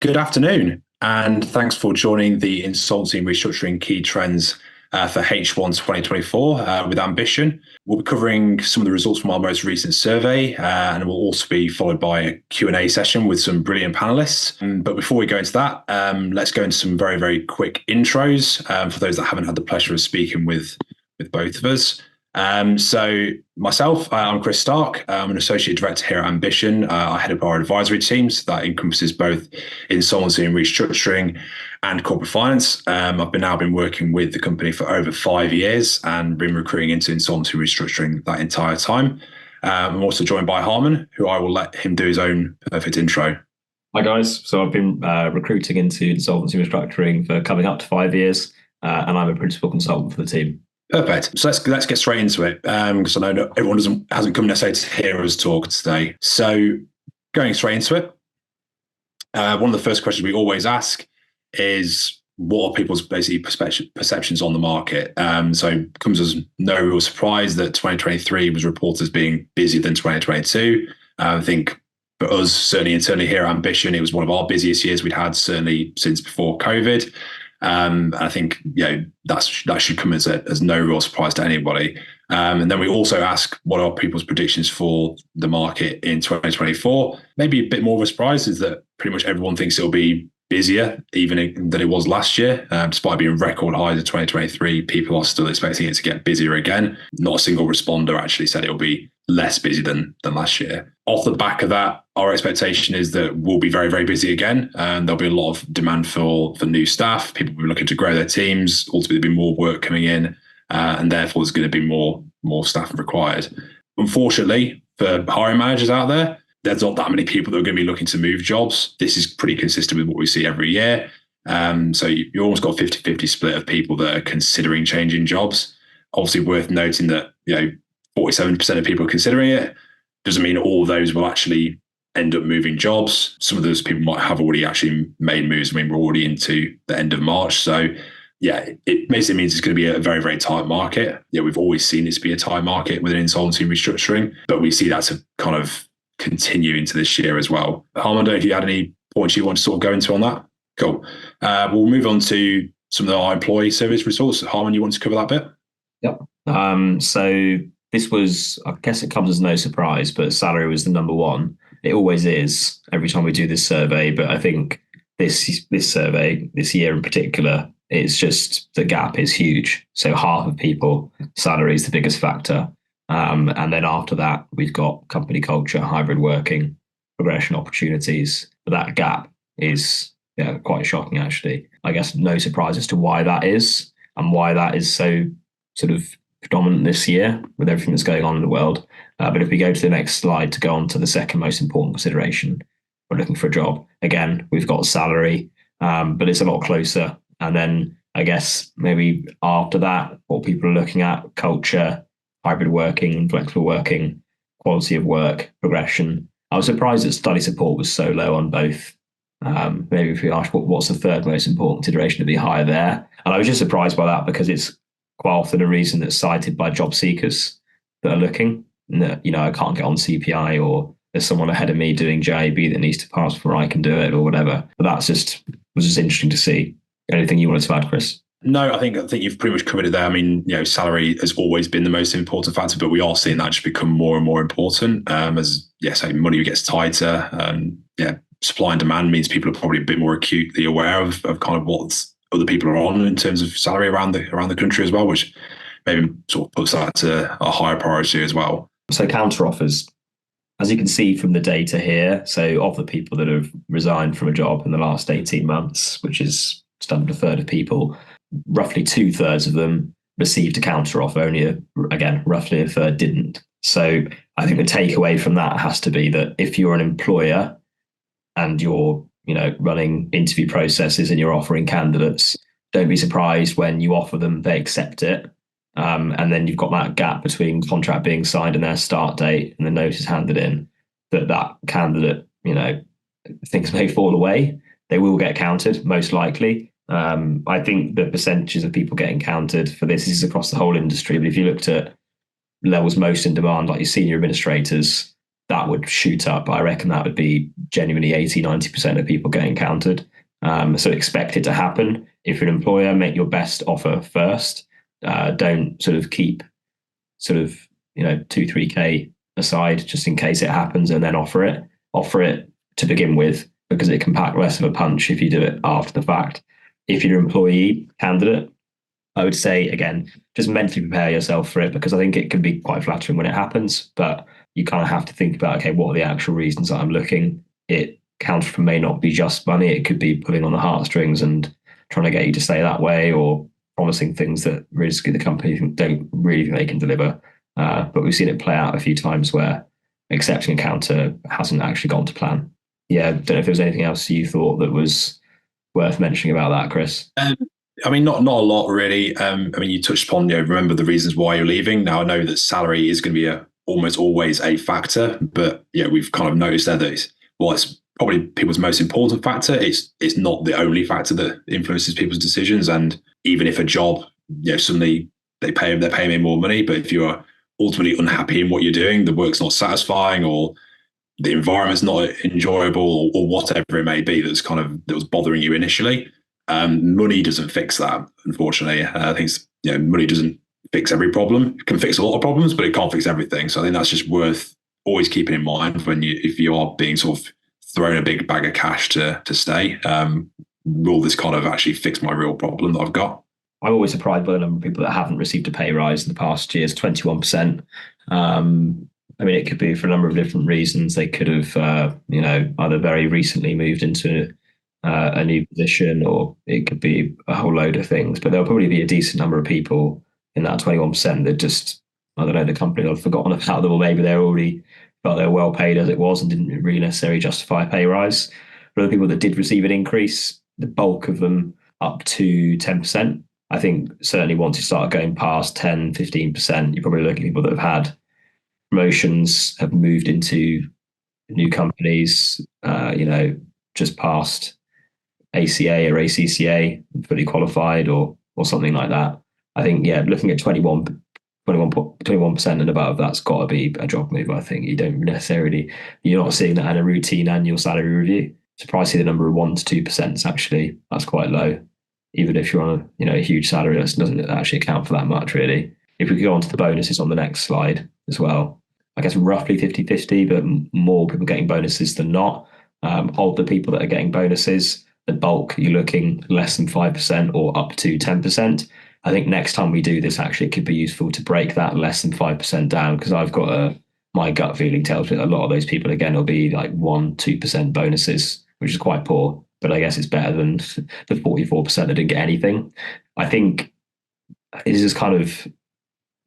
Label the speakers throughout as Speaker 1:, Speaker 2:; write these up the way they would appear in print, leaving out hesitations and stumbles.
Speaker 1: Good afternoon, and thanks for joining the Insolvency and Restructuring Key Trends for H1 2024 with Ambition. We'll be covering some of the results from our most recent survey, and we'll also be followed by a Q&A session with some brilliant panelists. But before we go into that, let's go into some very, very quick intros for those that haven't had the pleasure of speaking with both of us. So myself, I'm Chris Stark. I'm an associate director here at Ambition. I head up our advisory teams that encompasses both insolvency and restructuring and corporate finance. I've been working with the company for over 5 years and been recruiting into insolvency and restructuring that entire time. I'm also joined by Harman, who I will let him do his own perfect intro.
Speaker 2: Hi guys. So I've been recruiting into insolvency and restructuring for coming up to 5 years, and I'm a principal consultant for the team.
Speaker 1: Perfect. So let's get straight into it, because I know everyone hasn't come necessarily to hear us talk today. So going straight into it, one of the first questions we always ask is, what are people's basically perceptions on the market? So it comes as no real surprise that 2023 was reported as being busier than 2022. I think for us, certainly internally here at Ambition, it was one of our busiest years we'd had certainly since before COVID. I think that should come as no real surprise to anybody. And then we also ask, what are people's predictions for the market in 2024? Maybe a bit more of a surprise is that pretty much everyone thinks it'll be busier even than it was last year. Despite being record highs in 2023, people are still expecting it to get busier again. Not a single responder actually said it'll be less busy than last year. Off the back of that, our expectation is that we'll be very, very busy again. And there'll be a lot of demand for new staff. People will be looking to grow their teams. Ultimately, there'll be more work coming in. And therefore, there's going to be more staff required. Unfortunately, for hiring managers out there, there's not that many people that are going to be looking to move jobs. This is pretty consistent with what we see every year. So you almost got a 50-50 split of people that are considering changing jobs. Obviously, worth noting that 47% of people are considering it. Doesn't mean all of those will actually end up moving jobs. Some of those people might have already actually made moves. I mean, we're already into the end of March. So yeah, it basically means it's going to be a very, very tight market. Yeah, we've always seen this be a tight market within insolvency and restructuring, but we see that to kind of continue into this year as well. Harman, I don't know if you had any points you want to sort of go into on that? Cool. We'll move on to some of our employee service results. Harman, you want to cover that bit?
Speaker 2: Yep. So this was, I guess it comes as no surprise, but salary was the number one. It always is every time we do this survey. But I think this survey, this year in particular, it's just the gap is huge. So half of people, salary is the biggest factor. And then after that, we've got company culture, hybrid working, progression opportunities. But that gap is quite shocking, actually. I guess no surprise as to why that is and why that is so sort of predominant this year with everything that's going on in the world. But if we go to the next slide to go on to the second most important consideration, we're looking for a job. Again, we've got salary, but it's a lot closer. And then I guess maybe after that, what people are looking at, culture, hybrid working, flexible working, quality of work, progression. I was surprised that study support was so low on both. Maybe if we ask what's the third most important consideration to be higher there. And I was just surprised by that because it's quite often a reason that's cited by job seekers that are looking. That, I can't get on CPI, or there's someone ahead of me doing JAB that needs to pass before I can do it, or whatever. But was just interesting to see. Anything you wanted to add, Chris?
Speaker 1: No, I think you've pretty much covered it there. I mean, salary has always been the most important factor, but we are seeing that just become more and more important so money gets tighter. Supply and demand means people are probably a bit more acutely aware of kind of what other people are on in terms of salary around the country as well, which maybe sort of puts that to a higher priority as well.
Speaker 2: So counter offers, as you can see from the data here, so of the people that have resigned from a job in the last 18 months, which is just under a third of people, roughly 2/3 of them received a counter offer. Only roughly a third didn't. So I think the takeaway from that has to be that if you're an employer and you're running interview processes and you're offering candidates, don't be surprised when you offer them, they accept it. And then you've got that gap between contract being signed and their start date and the notice handed in, that candidate, things may fall away. They will get counted, most likely. I think the percentages of people getting counted for this is across the whole industry. But if you looked at levels most in demand, like your senior administrators, that would shoot up. I reckon that would be genuinely 80-90% of people getting countered. So expect it to happen. If you're an employer, make your best offer first. Don't sort of keep 2-3K aside just in case it happens, and then offer it to begin with, because it can pack less of a punch if you do it after the fact. If you're an employee candidate, I would say, again, just mentally prepare yourself for it, because I think it can be quite flattering when it happens, but you kind of have to think about, okay, what are the actual reasons that I'm looking? It counter may not be just money. It could be pulling on the heartstrings and trying to get you to stay that way, or promising things that realistically the company don't really think they can deliver. But we've seen it play out a few times where accepting a counter hasn't actually gone to plan. Yeah, don't know if there was anything else you thought that was worth mentioning about that, Chris.
Speaker 1: Not a lot really. You touched upon, remember the reasons why you're leaving. Now I know that salary is going to be almost always a factor, but we've kind of noticed there that it's probably people's most important factor. It's not the only factor that influences people's decisions. And even if a job, suddenly they're paying me more money, but if you're ultimately unhappy in what you're doing, the work's not satisfying, or the environment's not enjoyable, or whatever it may be that was bothering you initially, money doesn't fix that. Unfortunately, I think money doesn't fix every problem. It can fix a lot of problems, but it can't fix everything. So I think that's just worth always keeping in mind if you are being sort of thrown a big bag of cash to stay. Will this kind of actually fix my real problem that I've got?
Speaker 2: I'm always surprised by the number of people that haven't received a pay rise in the past years. 21%. It could be for a number of different reasons. They could have, either very recently moved into a new position, or it could be a whole load of things. But there'll probably be a decent number of people in that 21% that just, I don't know, the company had forgotten about them, or maybe they're already felt they were well paid as it was and didn't really necessarily justify a pay rise. For other people that did receive an increase, the bulk of them up to 10%. I think certainly once you start going past 10, 15%, you're probably looking at people that have had promotions, have moved into new companies, just past ACA or ACCA, fully qualified or something like that. I think, looking at 21% and above, that's got to be a job move. I think you're not seeing that in a routine annual salary review. Surprised to see the number of 1% to 2%. That's quite low. Even if you're on a huge salary, that doesn't actually account for that much, really. If we go on to the bonuses on the next slide as well, I guess roughly 50-50, but more people getting bonuses than not. Of the people that are getting bonuses, the bulk, you're looking less than 5% or up to 10%. I think next time we do this, actually, it could be useful to break that less than 5% down, because I've got my gut feeling tells me that a lot of those people, again, will be like 1-2% bonuses, which is quite poor. But I guess it's better than the 44% that didn't get anything. I think this is kind of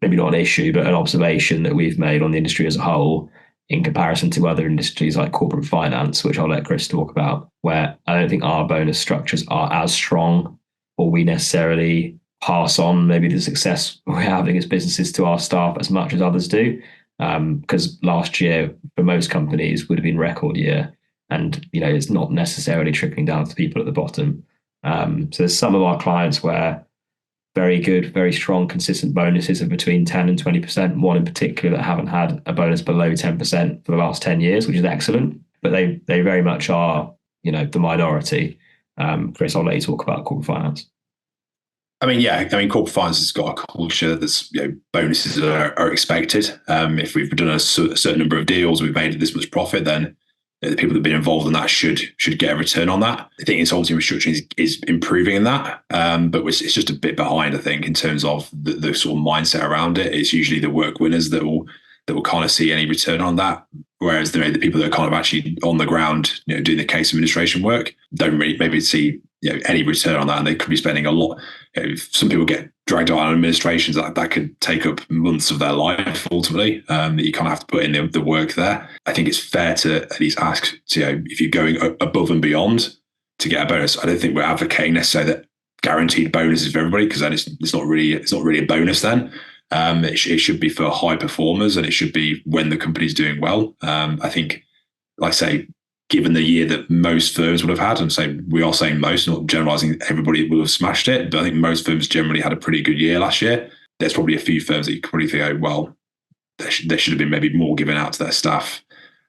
Speaker 2: maybe not an issue, but an observation that we've made on the industry as a whole in comparison to other industries like corporate finance, which I'll let Chris talk about, where I don't think our bonus structures are as strong, or we necessarily pass on maybe the success we're having as businesses to our staff as much as others do. Because last year, for most companies, would have been record year. And, it's not necessarily trickling down to people at the bottom. So there's some of our clients where very good, very strong, consistent bonuses of between 10 and 20%. One in particular that haven't had a bonus below 10% for the last 10 years, which is excellent. But they very much are, the minority. Chris, I'll let you talk about corporate finance.
Speaker 1: Corporate finance has got a culture that's, bonuses are expected. If we've done a certain number of deals, we've made this much profit, then the people that have been involved in that should get a return on that. I think insolvency restructuring is improving in that, but it's just a bit behind, I think, in terms of the sort of mindset around it. It's usually the work winners that will kind of see any return on that, whereas the people that are kind of actually on the ground, doing the case administration work, don't really maybe see any return on that, and they could be spending a lot. If some people get dragged out on administrations, that could take up months of their life ultimately. That you kind of have to put in the work there. I think it's fair to at least ask, if you're going above and beyond to get a bonus. I don't think we're advocating necessarily that guaranteed bonuses for everybody, because then it's not really a bonus then. It should be for high performers, and it should be when the company's doing well. I think, like I say, given the year that most firms would have had, and we are saying most, not generalizing, everybody will have smashed it, but I think most firms generally had a pretty good year last year. There's probably a few firms that you could probably think, there should have been maybe more given out to their staff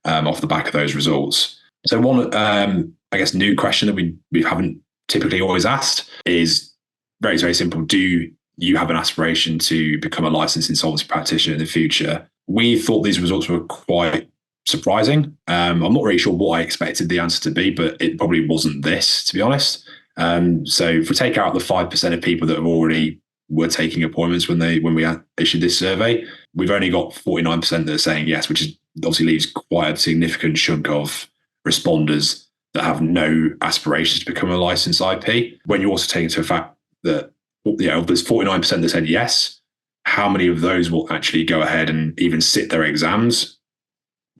Speaker 1: off the back of those results. So one, I guess, new question that we haven't typically always asked is very, very simple. Do you have an aspiration to become a licensed insolvency practitioner in the future? We thought these results were quite surprising. I'm not really sure what I expected the answer to be, but it probably wasn't this, to be honest. So if we take out the 5% of people that have already were taking appointments when we issued this survey, we've only got 49% that are saying yes, which is obviously leaves quite a significant chunk of responders that have no aspirations to become a licensed IP. When you also take into fact that there's 49% that said yes, how many of those will actually go ahead and even sit their exams?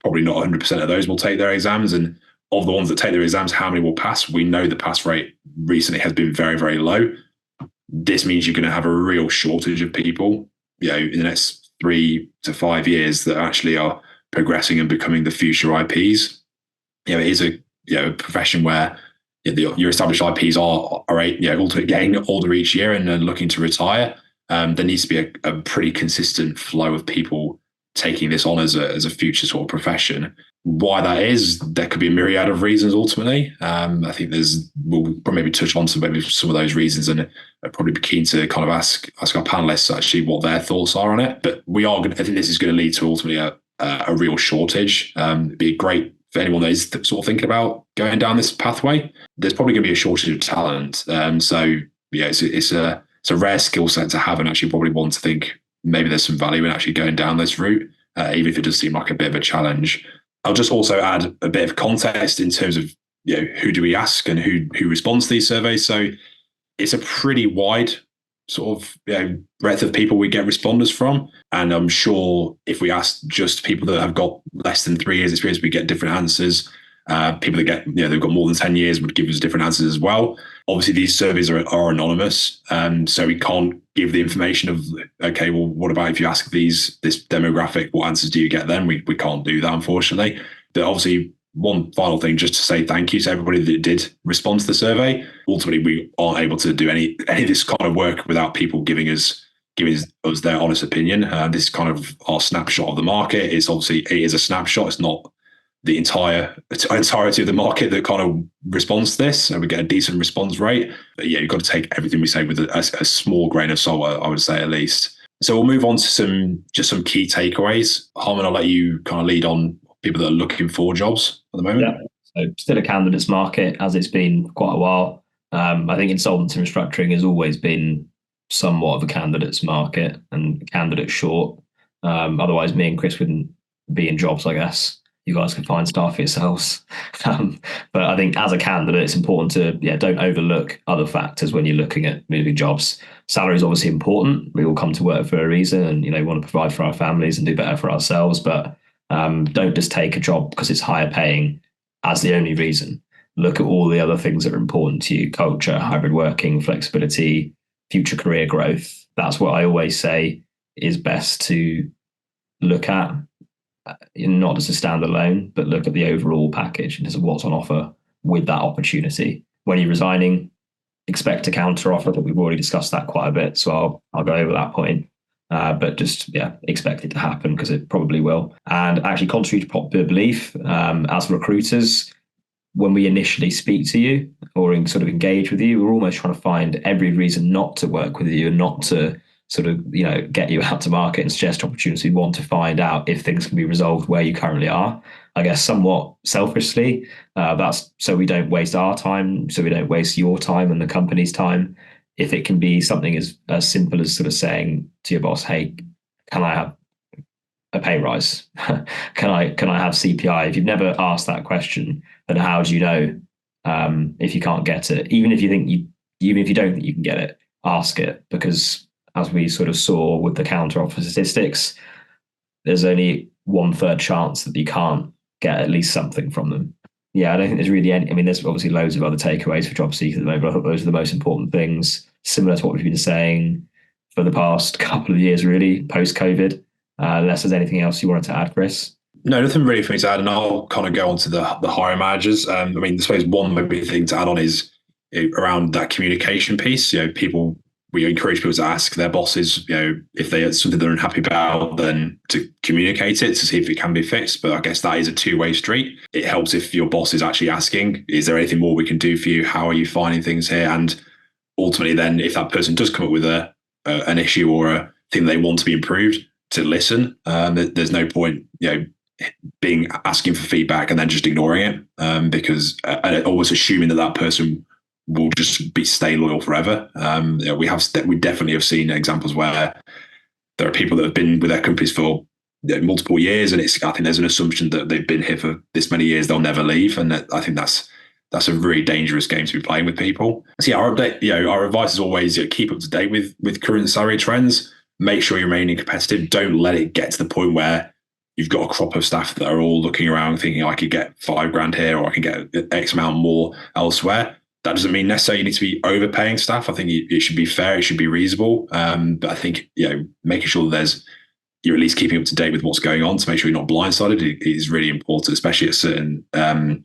Speaker 1: Probably not 100% of those will take their exams. And of the ones that take their exams, how many will pass? We know the pass rate recently has been very, very low. This means you're going to have a real shortage of people, in the next 3 to 5 years that actually are progressing and becoming the future IPs. It is a profession where your established IPs are ultimately getting older each year and looking to retire. There needs to be a pretty consistent flow of people taking this on as a future sort of profession. Why that is, there could be a myriad of reasons ultimately. I think we'll probably maybe touch on maybe some of those reasons, and I'd probably be keen to kind of ask our panelists actually what their thoughts are on it. But I think this is going to lead to ultimately a real shortage. It'd be great for anyone that is sort of thinking about going down this pathway. There's probably going to be a shortage of talent. It's a rare skill set to have, and actually probably want to think maybe there's some value in actually going down this route, even if it does seem like a bit of a challenge. I'll just also add a bit of context in terms of who do we ask and who responds to these surveys. So it's a pretty wide sort of breadth of people we get responders from, and I'm sure if we ask just people that have got less than 3 years experience, we get different answers. People that get they've got more than 10 years would give us different answers as well. Obviously, these surveys are anonymous, so we can't give the information of, okay, well, what about if you ask this demographic, what answers do you get then? We can't do that, unfortunately. But obviously, one final thing, just to say thank you to everybody that did respond to the survey. Ultimately, we aren't able to do any of this kind of work without people giving us their honest opinion. This is kind of our snapshot of the market. It is a snapshot. It's not the entirety of the market that kind of responds to this, and we get a decent response rate. But you've got to take everything we say with a small grain of salt, I would say, at least. So we'll move on to some key takeaways. Harman, I'll let you kind of lead on people that are looking for jobs at the moment.
Speaker 2: Yeah, so still a candidates market, as it's been quite a while. I think insolvency and restructuring has always been somewhat of a candidates market and candidate short. Otherwise, me and Chris wouldn't be in jobs, I guess. You guys can find staff for yourselves. But I think as a candidate, it's important to don't overlook other factors when you're looking at moving jobs. Salary is obviously important. We all come to work for a reason, and want to provide for our families and do better for ourselves. But don't just take a job because it's higher paying as the only reason. Look at all the other things that are important to you: culture, hybrid working, flexibility, future career growth. That's what I always say is best to look at. Not as a standalone, but look at the overall package and what's on offer with that opportunity. When you're resigning, expect a counter offer, but we've already discussed that quite a bit, so I'll go over that point. But just expect it to happen, because it probably will. And actually, contrary to popular belief, as recruiters, when we initially speak to you or sort of engage with you, we're almost trying to find every reason not to work with you and not to sort of get you out to market and suggest opportunity. We want to find out if things can be resolved where you currently are. I guess somewhat selfishly, that's so we don't waste our time, so we don't waste your time and the company's time. If it can be something as simple as sort of saying to your boss, hey, can I have a pay rise? can I have CPI? If you've never asked that question, then how do you know if you can't get it? Even if you don't think you can get it, ask it, because as we sort of saw with the counter offer statistics, there's only 1/3 chance that you can't get at least something from them. Yeah, I don't think there's really any. I mean, there's obviously loads of other takeaways for job seekers at the moment, but I thought those are the most important things, similar to what we've been saying for the past couple of years, really, post-COVID. Unless there's anything else you wanted to add, Chris?
Speaker 1: No, nothing really for me to add, and I'll kind of go on to the hiring managers. I mean, I suppose one maybe thing to add on is around that communication piece. People we encourage people to ask their bosses, if they had something they're unhappy about, then to communicate it to see if it can be fixed. But I guess that is a two-way street. It helps if your boss is actually asking, is there anything more we can do for you? How are you finding things here? And ultimately then, if that person does come up with an issue or a thing they want to be improved, to listen. There's no point, being asking for feedback and then just ignoring it, because always assuming that person will just stay loyal forever. We definitely have seen examples where there are people that have been with their companies for multiple years, and I think there's an assumption that they've been here for this many years, they'll never leave, and I think that's a really dangerous game to be playing with people. So our advice is always keep up to date with current salary trends. Make sure you're remaining competitive. Don't let it get to the point where you've got a crop of staff that are all looking around thinking, I could get $5,000 here, or I can get X amount more elsewhere. That doesn't mean necessarily you need to be overpaying staff. I think it should be fair. It should be reasonable. But I think, making sure that you're at least keeping up to date with what's going on to make sure you're not blindsided is really important, especially at certain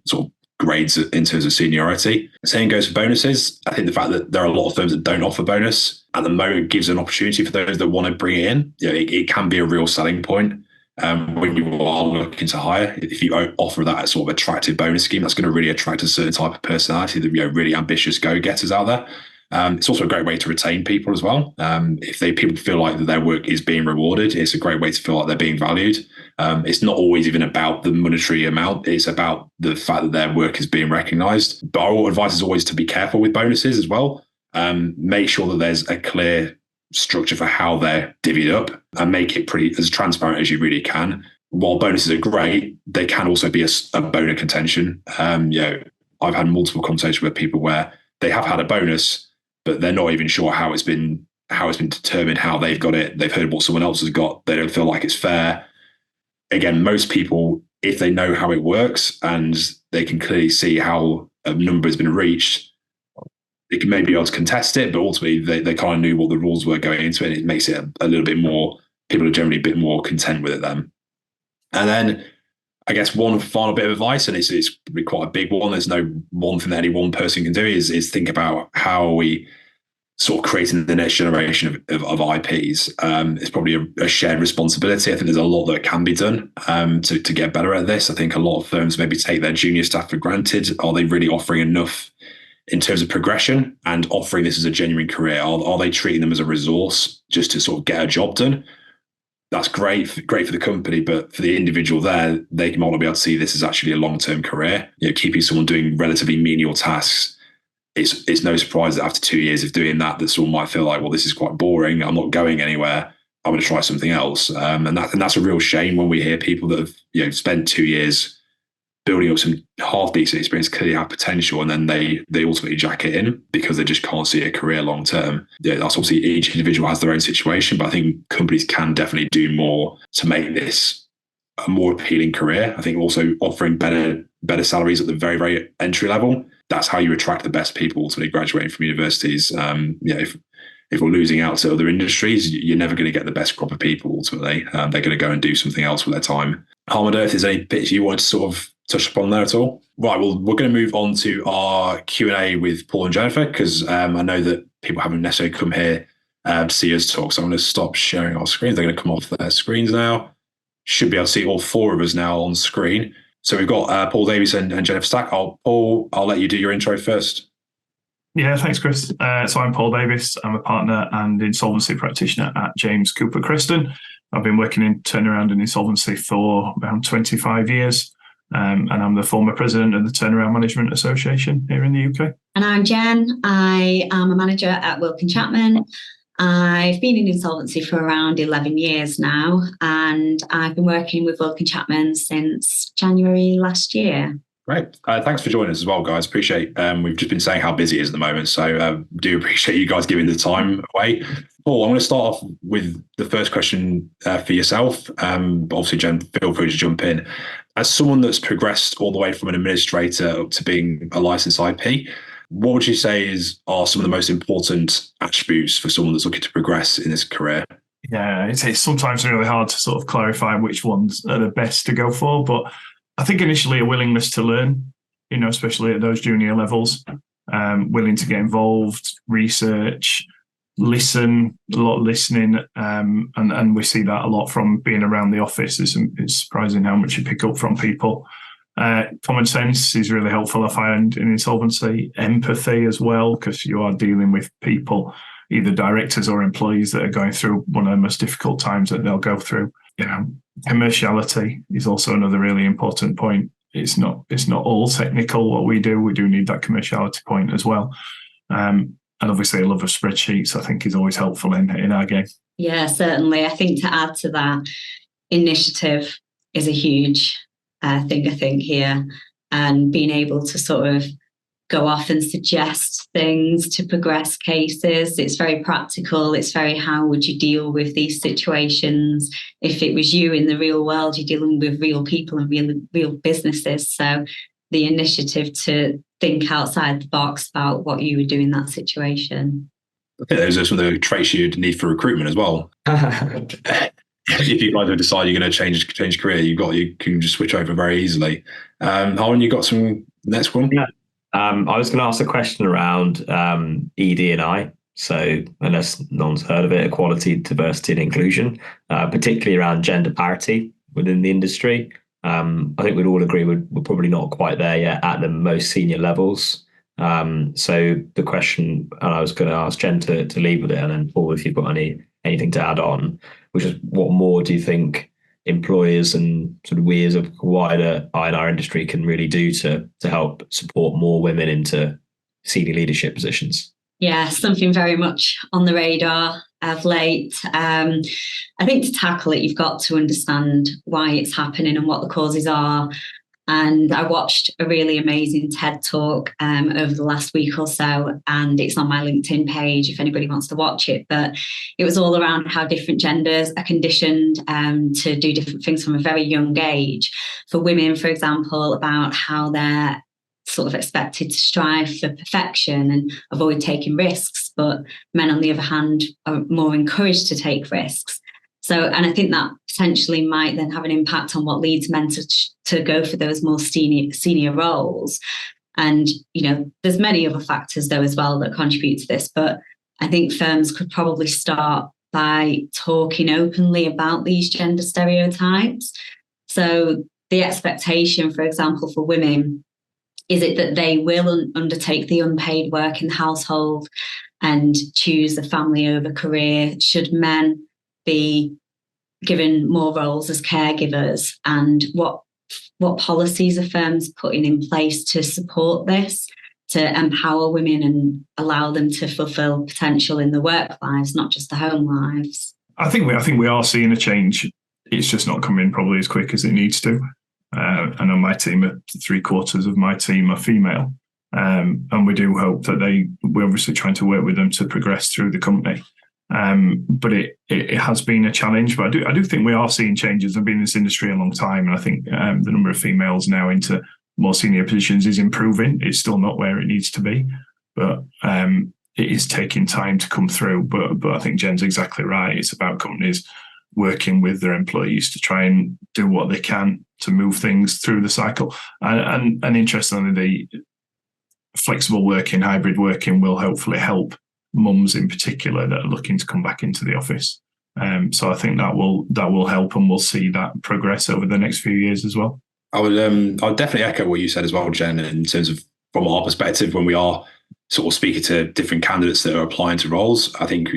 Speaker 1: sort of grades in terms of seniority. Same goes for bonuses. I think the fact that there are a lot of firms that don't offer bonus at the moment gives an opportunity for those that want to bring it in. It can be a real selling point. When you are looking to hire, if you offer that sort of attractive bonus scheme, that's going to really attract a certain type of personality, the really ambitious go-getters out there. It's also a great way to retain people as well. If people feel like that their work is being rewarded, it's a great way to feel like they're being valued. It's not always even about the monetary amount. It's about the fact that their work is being recognised. But our advice is always to be careful with bonuses as well. Make sure that there's a clear structure for how they're divvied up, and make it pretty as transparent as you really can. While bonuses are great, they can also be a bone of contention. I've had multiple conversations with people where they have had a bonus, but they're not even sure how it's been determined, how they've got it. They've heard what someone else has got. They don't feel like it's fair. Again, most people, if they know how it works and they can clearly see how a number has been reached, they can maybe be able to contest it, but ultimately they kind of knew what the rules were going into it. And it makes it a little bit more, people are generally a bit more content with it then. And then I guess one final bit of advice, and it's probably quite a big one, there's no one thing that any one person can do, is think about how we sort of creating the next generation of IPs. It's probably a shared responsibility. I think there's a lot that can be done to get better at this. I think a lot of firms maybe take their junior staff for granted. Are they really offering enough in terms of progression and offering this as a genuine career? Are they treating them as a resource just to sort of get a job done? That's great for the company, but for the individual there, they might not be able to see this as actually a long-term career. Keeping someone doing relatively menial tasks, it's no surprise that after 2 years of doing that someone might feel like, well, this is quite boring. I'm not going anywhere. I'm going to try something else. And that's a real shame when we hear people that have spent 2 years building up some half decent experience, clearly have potential, and then they ultimately jack it in because they just can't see a career long term. That's obviously each individual has their own situation, but I think companies can definitely do more to make this a more appealing career. I think also offering better salaries at the very, very entry level. That's how you attract the best people ultimately graduating from universities. If we're losing out to other industries, you're never going to get the best crop of people ultimately. They're going to go and do something else with their time. Harmond, if there's any bits you want to sort of touch upon there at all? Right, well, we're going to move on to our Q&A with Paul and Jennifer, because I know that people haven't necessarily come here to see us talk. So I'm going to stop sharing our screens. They're going to come off their screens now. Should be able to see all four of us now on screen. So we've got Paul Davies and Jennifer Stack. Paul, I'll let you do your intro first.
Speaker 3: Yeah, thanks, Chris. So I'm Paul Davies. I'm a partner and insolvency practitioner at James Cooper Criston. I've been working in turnaround and insolvency for around 25 years. And I'm the former president of the Turnaround Management Association here in the UK.
Speaker 4: And I'm Jen. I am a manager at Wilkin Chapman. I've been in insolvency for around 11 years now, and I've been working with Wilkin Chapman since January last year.
Speaker 1: Great. Thanks for joining us as well, guys. Appreciate we've just been saying how busy it is at the moment, so do appreciate you guys giving the time away. Paul, I'm going to start off with the first question for yourself. Obviously, Jen, feel free to jump in. As someone that's progressed all the way from an administrator up to being a licensed IP, what would you say are some of the most important attributes for someone that's looking to progress in his career?
Speaker 3: Yeah, it's sometimes really hard to sort of clarify which ones are the best to go for, but I think initially a willingness to learn, especially at those junior levels, willing to get involved, research, listen, a lot of listening, and we see that a lot from being around the office. It's surprising how much you pick up from people. Common sense is really helpful, I find, in insolvency. Empathy as well, because you are dealing with people, either directors or employees, that are going through one of the most difficult times that they'll go through. Commerciality is also another really important point. It's not all technical what we do. We do need that commerciality point as well. And obviously a love of spreadsheets, I think, is always helpful in our game.
Speaker 4: Yeah, certainly. I think to add to that, initiative is a huge thing, I think, here. And being able to sort of go off and suggest things to progress cases. It's very practical. It's very, how would you deal with these situations? If it was you in the real world, you're dealing with real people and real businesses. So the initiative to think outside the box about what you would do in that situation.
Speaker 1: I think those are some of the traits you'd need for recruitment as well. If you either decide you're going to change career, you can just switch over very easily. Harlan, you got some next one?
Speaker 2: Yeah. I was going to ask a question around ED&I. So, unless no one's heard of it, equality, diversity, and inclusion, particularly around gender parity within the industry. I think we'd all agree we're probably not quite there yet at the most senior levels. So the question, and I was going to ask Jen to lead with it, and then Paul, if you've got anything to add on, which is, what more do you think employers and sort of we as a wider I&R industry can really do to help support more women into senior leadership positions?
Speaker 4: Yeah, something very much on the radar of late. I think to tackle it, you've got to understand why it's happening and what the causes are. And I watched a really amazing TED talk over the last week or so, and it's on my LinkedIn page if anybody wants to watch it. But it was all around how different genders are conditioned to do different things from a very young age. For women, for example, about how they're sort of expected to strive for perfection and avoid taking risks, but men, on the other hand, are more encouraged to take risks. So, and I think that potentially might then have an impact on what leads men to go for those more senior roles. And, there's many other factors though as well that contribute to this, but I think firms could probably start by talking openly about these gender stereotypes. So the expectation, for example, for women, is it that they will undertake the unpaid work in the household and choose the family over career? Should men be given more roles as caregivers? And what policies are firms putting in place to support this, to empower women and allow them to fulfill potential in the work lives, not just the home lives?
Speaker 3: I think we are seeing a change. It's just not coming probably as quick as it needs to. I know my team, 3/4 of my team are female, and we do hope that we're obviously trying to work with them to progress through the company. But it has been a challenge. But I do think we are seeing changes. I've been in this industry a long time, and I think the number of females now into more senior positions is improving. It's still not where it needs to be, but it is taking time to come through. But I think Jen's exactly right. It's about companies working with their employees to try and do what they can to move things through the cycle. And interestingly, the flexible working, hybrid working will hopefully help mums in particular that are looking to come back into the office. So I think that will help, and we'll see that progress over the next few years as well.
Speaker 1: I would definitely echo what you said as well, Jen, in terms of from our perspective, when we are sort of speaking to different candidates that are applying to roles, I think,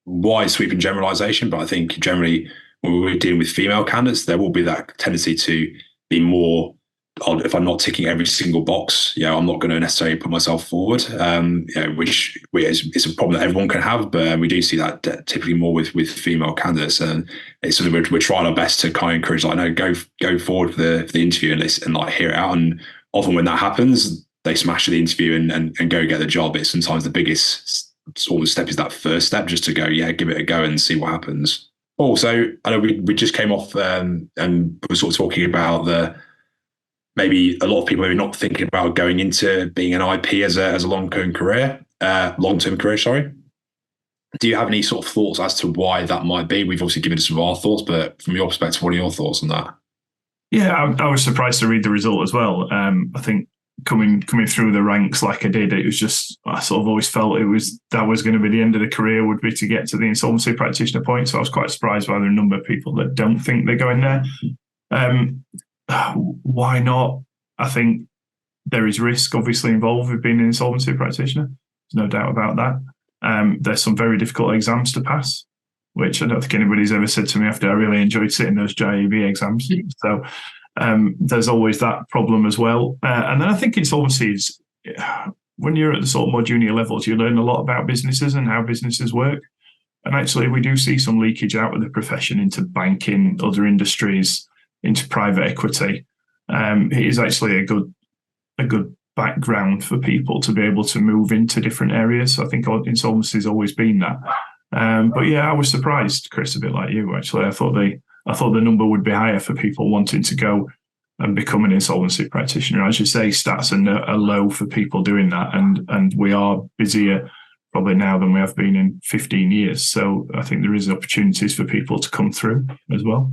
Speaker 1: wide sweeping generalization, but I think generally when we're dealing with female candidates, there will be that tendency to be more, if I'm not ticking every single box, I'm not going to necessarily put myself forward, which is a problem that everyone can have, but we do see that typically more with female candidates, and it's something we're trying our best to kind of encourage, go forward for the interview and like hear it out. And often when that happens, they smash the interview and go get the job. It's sometimes the biggest sort of step is that first step, just to go, give it a go and see what happens. Also, I know we just came off and we're sort of talking about maybe a lot of people maybe not thinking about going into being an IP as a long-term career. Sorry. Do you have any sort of thoughts as to why that might be? We've obviously given some of our thoughts, but from your perspective, what are your thoughts on that?
Speaker 3: Yeah, I was surprised to read the result as well. I think coming through the ranks like I did, it was just, I sort of always felt that was going to be the end of the career, would be to get to the insolvency practitioner point. So I was quite surprised by the number of people that don't think they're going there. Why not? I think there is risk obviously involved with being an insolvency practitioner. There's no doubt about that. There's some very difficult exams to pass, which I don't think anybody's ever said to me after I really enjoyed sitting those JAB exams. So there's always that problem as well. And then I think insolvency is, when you're at the sort of more junior levels, you learn a lot about businesses and how businesses work. And actually, we do see some leakage out of the profession into banking, other industries, into private equity. It is actually a good background for people to be able to move into different areas. So I think insolvency has always been that. But yeah, I was surprised, Chris, a bit like you, actually. I thought the number would be higher for people wanting to go and become an insolvency practitioner. As you say, stats are low for people doing that. And we are busier probably now than we have been in 15 years. So I think there is opportunities for people to come through as well.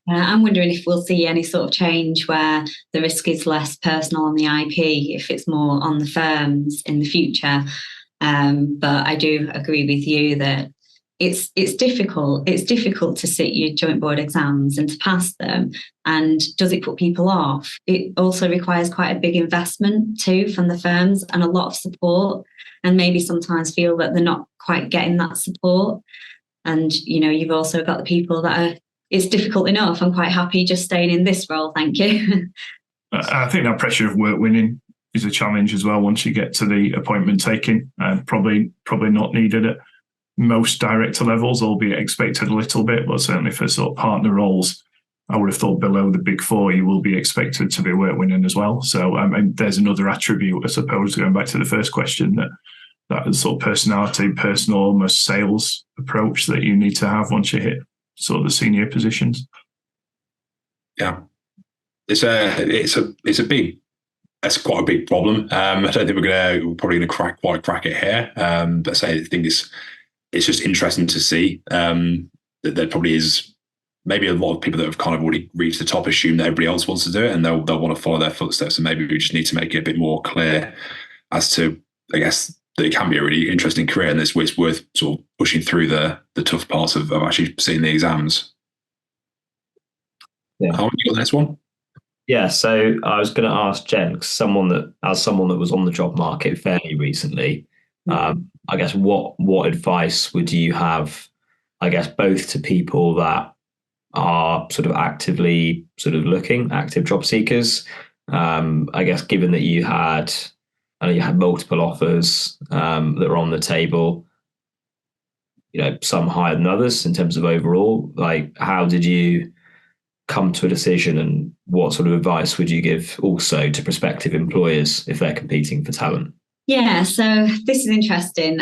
Speaker 4: I'm wondering if we'll see any sort of change where the risk is less personal on the IP, if it's more on the firms in the future. But I do agree with you that it's difficult. It's difficult to sit your joint board exams and to pass them. And does it put people off? It also requires quite a big investment too from the firms and a lot of support, and maybe sometimes feel that they're not quite getting that support. And, you've also got the people that are, it's difficult enough. I'm quite happy just staying in this role. Thank you.
Speaker 3: I think that pressure of work winning is a challenge as well once you get to the appointment taking, and probably not needed at most director levels, albeit expected a little bit, but certainly for sort of partner roles, I would have thought below the big four, you will be expected to be work winning as well. So there's another attribute, I suppose, going back to the first question, that sort of personality, personal, almost sales approach that you need to have once you hit sort of the senior positions.
Speaker 1: Yeah, it's quite a big problem. I don't think we're probably going to quite crack it here. But I think it's just interesting to see that there probably is maybe a lot of people that have kind of already reached the top assume that everybody else wants to do it, and they'll want to follow their footsteps. And maybe we just need to make it a bit more clear as to, I guess, that it can be a really interesting career, and it's worth sort of pushing through the tough parts of actually seeing the exams.
Speaker 2: Yeah.
Speaker 1: How you got the next one?
Speaker 2: Yeah, so I was going to ask Jen, as someone that was on the job market fairly recently, I guess what advice would you have, I guess, both to people that are sort of actively sort of looking, active job seekers? I guess given that you had multiple offers that were on the table, some higher than others in terms of overall, like how did you come to a decision, and what sort of advice would you give also to prospective employers if they're competing for talent?
Speaker 4: Yeah, so this is interesting.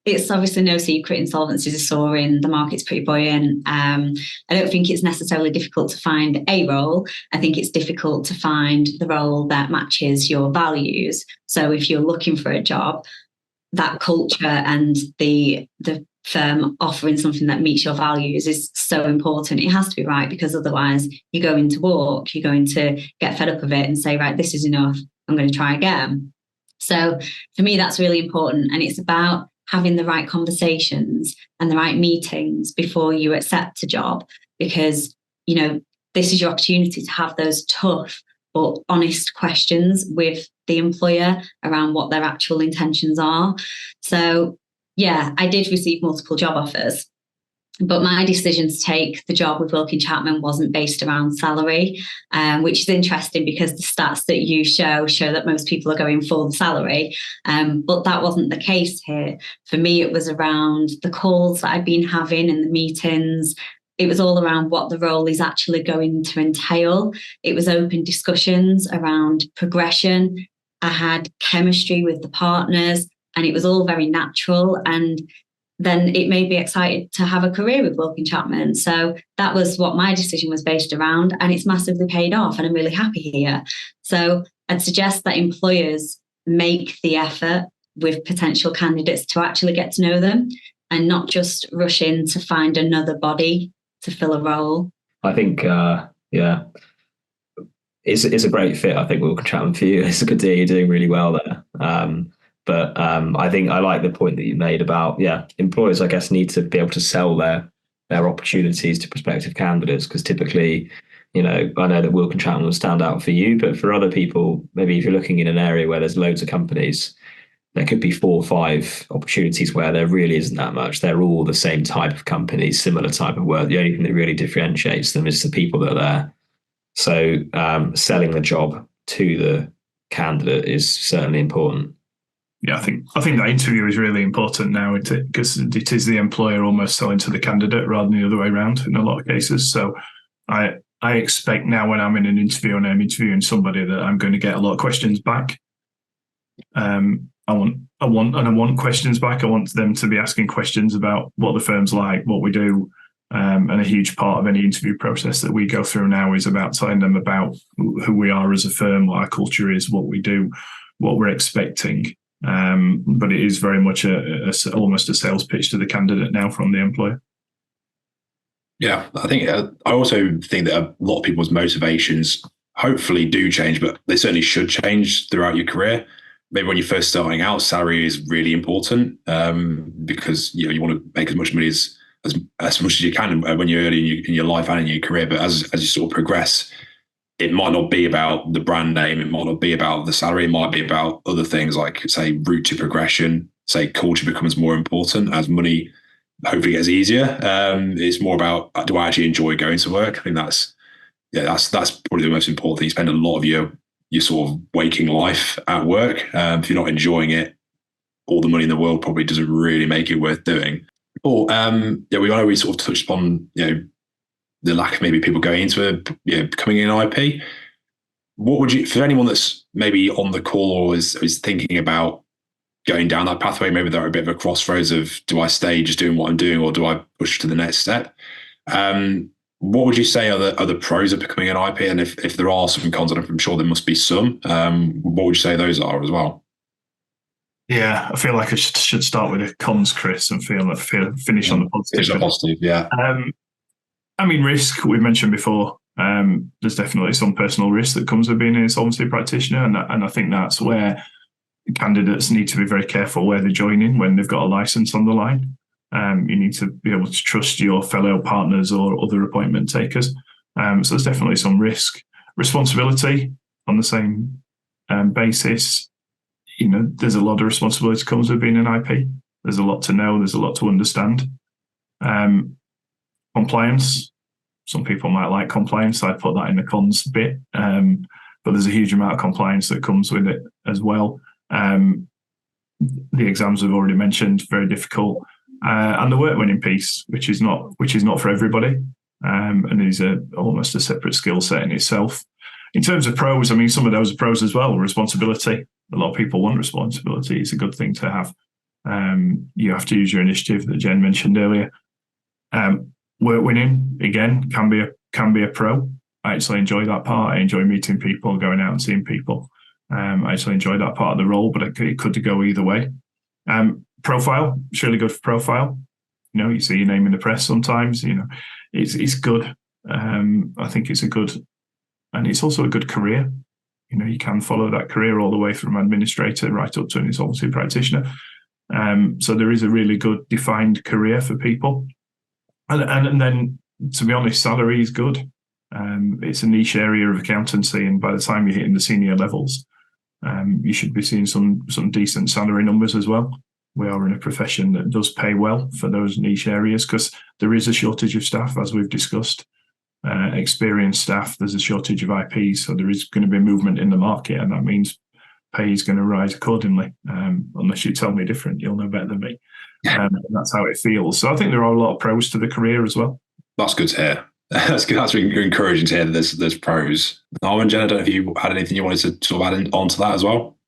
Speaker 4: It's obviously no secret insolvencies are soaring. The market's pretty buoyant. I don't think it's necessarily difficult to find a role. I think it's difficult to find the role that matches your values. So if you're looking for a job, that culture and the firm offering something that meets your values is so important. It has to be right, because otherwise you're going to walk, you're going to get fed up of it and say, right, this is enough, I'm going to try again. So for me, that's really important. And it's about having the right conversations and the right meetings before you accept a job, because, this is your opportunity to have those tough but honest questions with the employer around what their actual intentions are. So yeah, I did receive multiple job offers, but my decision to take the job with Wilkin Chapman wasn't based around salary, which is interesting because the stats that you show that most people are going for the salary. But that wasn't the case here. For me, it was around the calls that I'd been having and the meetings. It was all around what the role is actually going to entail. It was open discussions around progression. I had chemistry with the partners, and it was all very natural. And then it made me excited to have a career with Wilkin Chapman. So that was what my decision was based around, and it's massively paid off, and I'm really happy here. So I'd suggest that employers make the effort with potential candidates to actually get to know them, and not just rush in to find another body to fill a role.
Speaker 2: I think, it's a great fit. I think Wilkin Chapman for you. It's a good deal. You're doing really well there. But I think I like the point that you made about employers, I guess, need to be able to sell their opportunities to prospective candidates, because typically, I know that Wilkin Chapman will stand out for you, but for other people, maybe if you're looking in an area where there's loads of companies, there could be 4 or 5 opportunities where there really isn't that much. They're all the same type of companies, similar type of work. The only thing that really differentiates them is the people that are there. So selling the job to the candidate is certainly important.
Speaker 3: Yeah, I think that interview is really important now, because it is the employer almost selling to the candidate rather than the other way around in a lot of cases. So I expect now when I'm in an interview and I'm interviewing somebody that I'm going to get a lot of questions back. I want questions back. I want them to be asking questions about what the firm's like, what we do. And a huge part of any interview process that we go through now is about telling them about who we are as a firm, what our culture is, what we do, what we're expecting. But it is very much almost a sales pitch to the candidate now from the employer.
Speaker 1: Yeah, I think I also think that a lot of people's motivations hopefully do change, but they certainly should change throughout your career. Maybe when you're first starting out, salary is really important because you want to make as much money as much as you can when you're early in your life and in your career. But as you sort of progress, it might not be about the brand name. It might not be about the salary. It might be about other things like, say, route to progression. Say, culture becomes more important as money hopefully gets easier. It's more about, do I actually enjoy going to work? I think that's probably the most important thing. You spend a lot of your sort of waking life at work. If you're not enjoying it, all the money in the world probably doesn't really make it worth doing. Or we sort of touched upon the lack of maybe people going into becoming an IP. What would you, for anyone that's maybe on the call or is thinking about going down that pathway, maybe they're at a bit of a crossroads of, do I stay just doing what I'm doing, or do I push to the next step? What would you say are the pros of becoming an IP? And if there are some cons, and I'm sure there must be some, what would you say those are as well?
Speaker 3: Yeah, I feel like I should start with the cons, Chris, and finish on the positive.
Speaker 1: Positive, yeah.
Speaker 3: I mean, risk, we've mentioned before. There's definitely some personal risk that comes with being an insolvency practitioner, and I think that's where candidates need to be very careful where they're joining when they've got a license on the line. You need to be able to trust your fellow partners or other appointment takers. So there's definitely some risk. Responsibility on the same basis. There's a lot of responsibility that comes with being an IP. There's a lot to know. There's a lot to understand. Compliance. Some people might like compliance. I'd put that in the cons bit. But there's a huge amount of compliance that comes with it as well. The exams we've already mentioned, very difficult. And the work winning piece, which is not for everybody, and is almost a separate skill set in itself. In terms of pros, I mean, some of those are pros as well. Responsibility. A lot of people want responsibility. It's a good thing to have. You have to use your initiative that Jen mentioned earlier. Work winning, again, can be a pro. I actually enjoy that part. I enjoy meeting people, going out and seeing people. I actually enjoy that part of the role, but it could go either way. Profile, it's really good for profile. You see your name in the press sometimes. It's good. I think it's a good, and it's also a good career. You can follow that career all the way from administrator right up to an insolvency practitioner. So there is a really good defined career for people. And then, to be honest, salary is good. It's a niche area of accountancy, and by the time you're hitting the senior levels, you should be seeing some decent salary numbers as well. We are in a profession that does pay well for those niche areas because there is a shortage of staff, as we've discussed. Experienced staff, there's a shortage of IPs, so there is going to be movement in the market, and that means pay is going to rise accordingly. Unless you tell me different, you'll know better than me. That's how it feels. So I think there are a lot of pros to the career as well.
Speaker 1: That's good to hear. That's good. That's really encouraging to hear that there's pros. Arwen, Jen, I don't know if you had anything you wanted to sort of add on to that as well.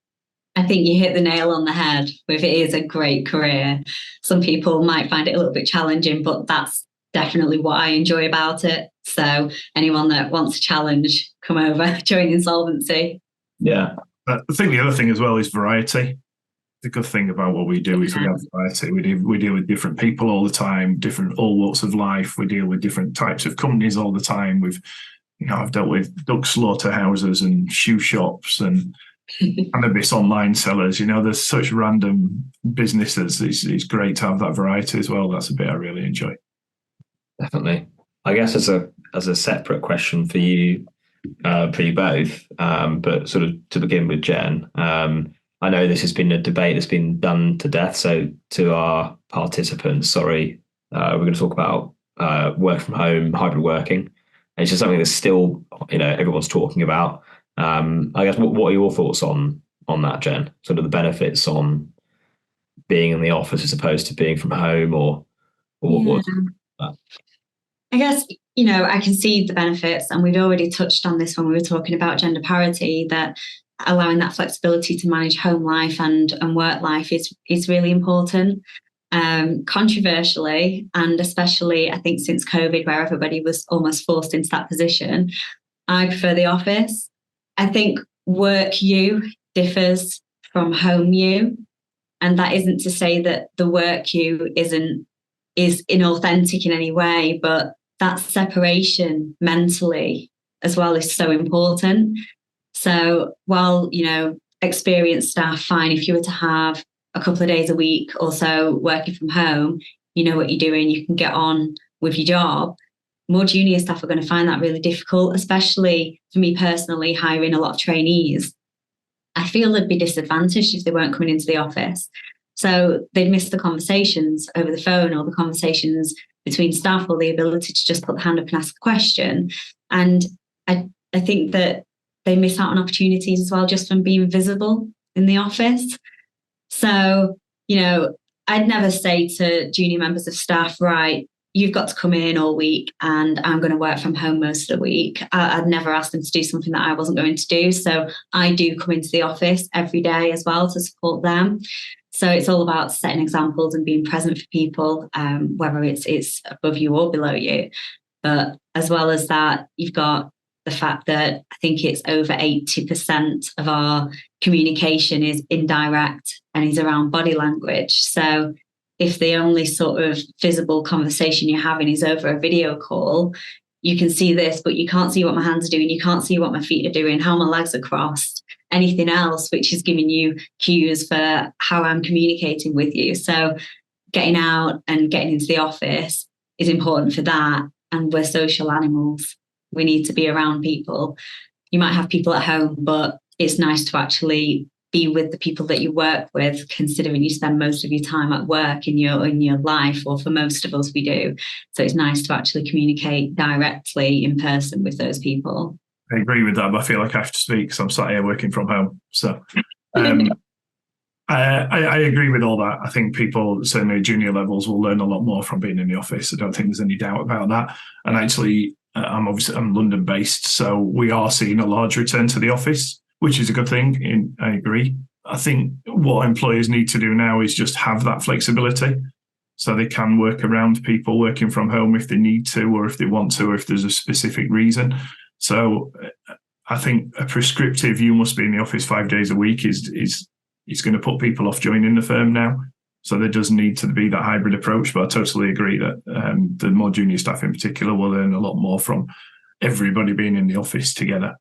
Speaker 4: I think you hit the nail on the head with it is a great career. Some people might find it a little bit challenging, but that's definitely what I enjoy about it. So anyone that wants a challenge, come over, join Insolvency.
Speaker 3: Yeah. I think the other thing as well is variety. The good thing about what we do is we have variety. We deal with different people all the time, all walks of life. We deal with different types of companies all the time. We've I've dealt with duck slaughterhouses and shoe shops and cannabis online sellers. There's such random businesses. It's great to have that variety as well. That's a bit I really enjoy.
Speaker 2: Definitely. I guess as a separate question for you both, but sort of to begin with, Jen, I know this has been a debate that's been done to death. So to our participants, we're going to talk about work from home, hybrid working. It's just something that's still, everyone's talking about. I guess what are your thoughts on that, Jen? Sort of the benefits on being in the office as opposed to being from home, or what?
Speaker 4: I guess, I can see the benefits, and we've already touched on this when we were talking about gender parity, that allowing that flexibility to manage home life and work life is really important. Controversially, and especially I think since COVID, where everybody was almost forced into that position, I prefer the office. I think work you differs from home you, and that isn't to say that the work you is inauthentic in any way, but that separation mentally as well is so important. So while, experienced staff, fine, if you were to have a couple of days a week or so working from home, you know what you're doing, you can get on with your job. More junior staff are going to find that really difficult, especially for me personally, hiring a lot of trainees. I feel they'd be disadvantaged if they weren't coming into the office. So they'd miss the conversations over the phone, or the conversations between staff, or the ability to just put the hand up and ask a question. And I think that they miss out on opportunities as well, just from being visible in the office. So, I'd never say to junior members of staff, right, you've got to come in all week and I'm going to work from home most of the week. I'd never ask them to do something that I wasn't going to do. So I do come into the office every day as well to support them. So it's all about setting examples and being present for people, whether it's above you or below you. But as well as that, you've got the fact that I think it's over 80% of our communication is indirect and is around body language. So if the only sort of visible conversation you're having is over a video call, you can see this, but you can't see what my hands are doing. You can't see what my feet are doing, how my legs are crossed, anything else, which is giving you cues for how I'm communicating with you. So getting out and getting into the office is important for that. And we're social animals. We need to be around people. You might have people at home, but it's nice to actually be with the people that you work with, considering you spend most of your time at work in your life, or for most of us we do. So it's nice to actually communicate directly in person with those people.
Speaker 3: I agree with that, but I feel like I have to speak because I'm sat here working from home. So I agree with all that. I think people, certainly junior levels, will learn a lot more from being in the office. I don't think there's any doubt about that. And actually, I'm London based, so we are seeing a large return to the office, which is a good thing. I agree. I think what employers need to do now is just have that flexibility, so they can work around people working from home if they need to, or if they want to, or if there's a specific reason. So I think a prescriptive, you must be in the office 5 days a week is going to put people off joining the firm now. So there does need to be that hybrid approach, but I totally agree that the more junior staff in particular will learn a lot more from everybody being in the office together.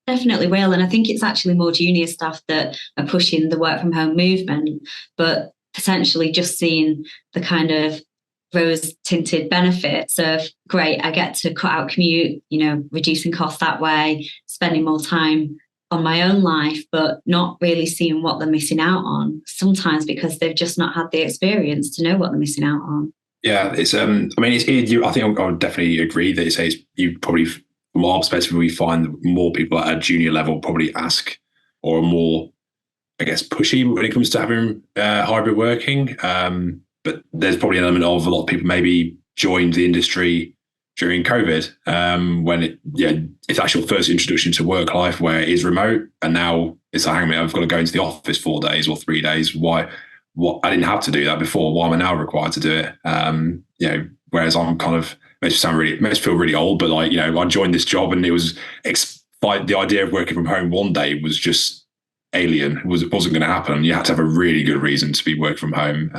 Speaker 4: Definitely will. And I think it's actually more junior staff that are pushing the work from home movement, but potentially just seeing the kind of rose-tinted benefits of, great, I get to cut out commute, reducing costs that way, spending more time on my own life, but not really seeing what they're missing out on, sometimes because they've just not had the experience to know what they're missing out on.
Speaker 1: Yeah, it's I think I would definitely agree that it's you probably, from our perspective, we find more people at a junior level probably ask, or are more, I guess, pushy when it comes to having hybrid working. But there's probably an element of a lot of people maybe joined the industry during COVID, when it's actually your first introduction to work life where it is remote, and now it's like, hang on, I've got to go into the office 4 days or 3 days. Why? What? I didn't have to do that before. Why am I now required to do it? Whereas I'm kind of, makes me feel really old, but I joined this job and it was the idea of working from home one day was just alien. It wasn't going to happen. You had to have a really good reason to be working from home.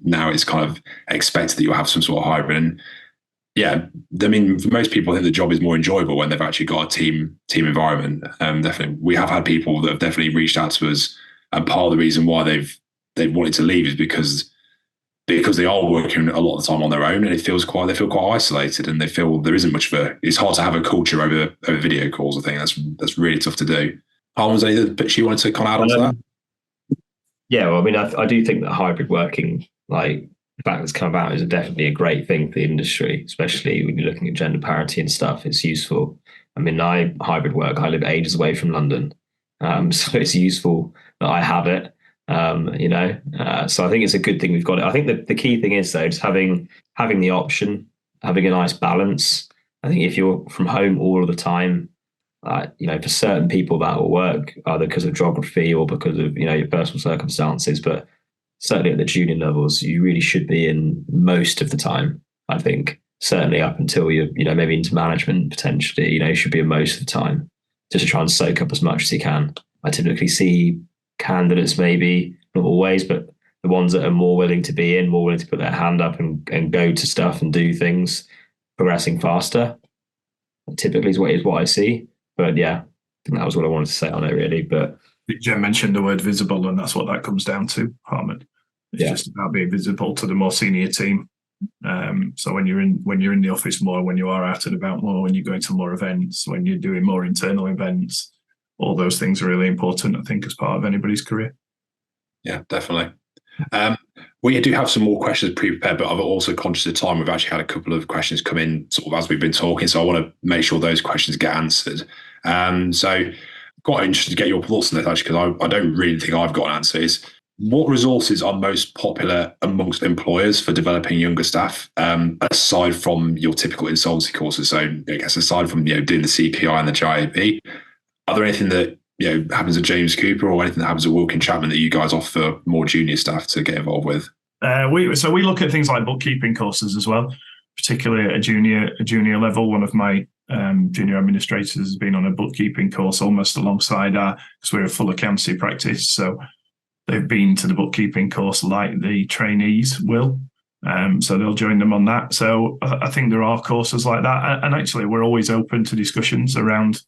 Speaker 1: Now it's kind of expected that you'll have some sort of hybrid. And Yeah, I mean, for most people, I think the job is more enjoyable when they've actually got a team environment. Definitely, we have had people that have definitely reached out to us, and part of the reason why they've wanted to leave is because they are working a lot of the time on their own, and they feel quite isolated, and they feel there isn't much of a. It's hard to have a culture over video calls. I think that's really tough to do. Was there anything that you wanted to kind of add on to that?
Speaker 2: Yeah, well, I mean, I do think that hybrid working, like the fact that's come about, is definitely a great thing for the industry, especially when you're looking at gender parity and stuff. It's useful. I mean, hybrid work. I live ages away from London, so it's useful that I have it. So I think it's a good thing we've got it. I think that the key thing is though, just having the option, having a nice balance. I think if you're from home all of the time, for certain people that will work either because of geography or because of your personal circumstances, but certainly at the junior levels, you really should be in most of the time. I think certainly up until you're maybe into management potentially, you should be in most of the time just to try and soak up as much as you can. I typically see candidates, maybe not always, but the ones that are more willing to be in, more willing to put their hand up and go to stuff and do things, progressing faster. Typically is what I see. But yeah, I think that was what I wanted to say on it, really. But
Speaker 3: Jen mentioned the word visible, and that's what that comes down to, Harman. It's just about being visible to the more senior team. So when you're in the office more, when you are out and about more, when you're going to more events, when you're doing more internal events, all those things are really important, I think, as part of anybody's career.
Speaker 1: Yeah, definitely. We do have some more questions pre-prepared, but I'm also conscious of time. We've actually had a couple of questions come in sort of as we've been talking, so I want to make sure those questions get answered. So quite interested to get your thoughts on this, actually, because I don't really think I've got an answer. Is what resources are most popular amongst employers for developing younger staff, aside from your typical insolvency courses? So I guess aside from doing the CPI and the JIB, are there anything that happens at James Cooper or anything that happens at Wilkin Chapman that you guys offer more junior staff to get involved with?
Speaker 3: We look at ththings like bookkeeping courses as well, particularly at a junior level. One of my junior administrators has been on a bookkeeping course almost alongside because we're a full accountancy practice. So they've been to the bookkeeping course like the trainees will. So they'll join them on that. So I think there are courses like that. And actually, we're always open to discussions around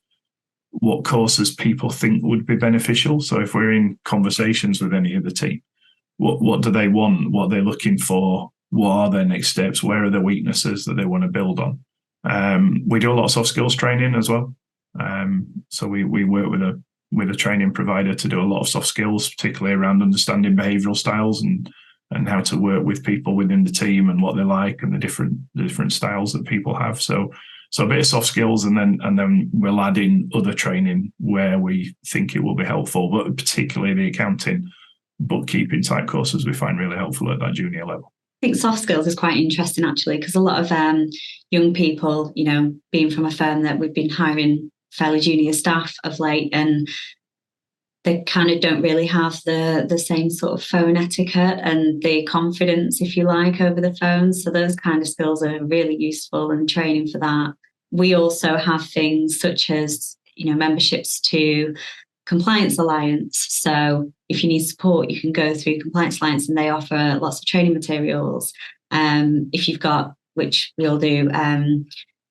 Speaker 3: what courses people think would be beneficial. So if we're in conversations with any of the team, what do they want? What are they looking for? What are their next steps? Where are their weaknesses that they want to build on? We do a lot of soft skills training as well. So we work with a training provider to do a lot of soft skills, particularly around understanding behavioural styles and how to work with people within the team and what they like and the different styles that people have. So a bit of soft skills, and then we'll add in other training where we think it will be helpful, but particularly the accounting, bookkeeping type courses we find really helpful at that junior level.
Speaker 4: I think soft skills is quite interesting, actually, because a lot of young people, being from a firm that we've been hiring fairly junior staff of late, and they kind of don't really have the same sort of phone etiquette and the confidence, if you like, over the phone. So those kind of skills are really useful and training for that. We also have things such as, memberships to Compliance Alliance. So if you need support, you can go through Compliance Alliance and they offer lots of training materials. If you've got, which we all do,